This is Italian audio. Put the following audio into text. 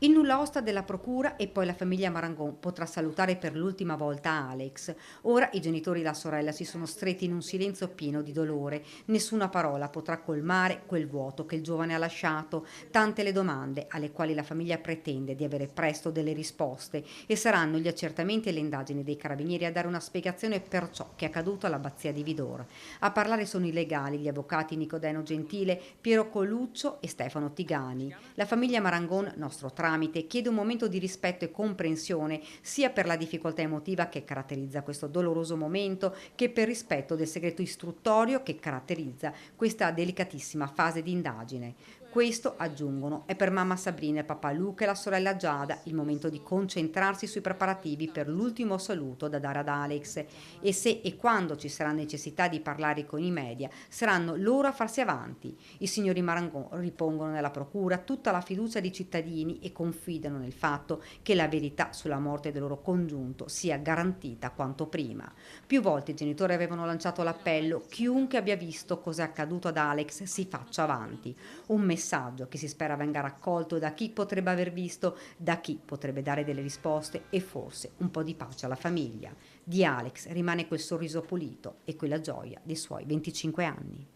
Il nulla osta della procura e poi la famiglia Marangon potrà salutare per l'ultima volta Alex. Ora i genitori e la sorella si sono stretti in un silenzio pieno di dolore. Nessuna parola potrà colmare quel vuoto che il giovane ha lasciato. Tante le domande alle quali la famiglia pretende di avere presto delle risposte e saranno gli accertamenti e le indagini dei carabinieri a dare una spiegazione per ciò che è accaduto all'abbazia di Vidor. A parlare sono i legali, gli avvocati Nicodeno Gentile, Piero Coluccio e Stefano Tigani. La famiglia Marangon, nostro tramite, chiede un momento di rispetto e comprensione sia per la difficoltà emotiva che caratterizza questo doloroso momento, che per rispetto del segreto istruttorio che caratterizza questa delicatissima fase di indagine. Questo, aggiungono, è per mamma Sabrina, il papà Luca e la sorella Giada il momento di concentrarsi sui preparativi per l'ultimo saluto da dare ad Alex e se e quando ci sarà necessità di parlare con i media saranno loro a farsi avanti. I signori Marangon ripongono nella procura tutta la fiducia dei cittadini e confidano nel fatto che la verità sulla morte del loro congiunto sia garantita quanto prima. Più volte i genitori avevano lanciato l'appello: chiunque abbia visto cosa è accaduto ad Alex si faccia avanti. Un messaggio che si spera venga raccolto da chi potrebbe aver visto, da chi potrebbe dare delle risposte e forse un po' di pace alla famiglia. Di Alex rimane quel sorriso pulito e quella gioia dei suoi 25 anni.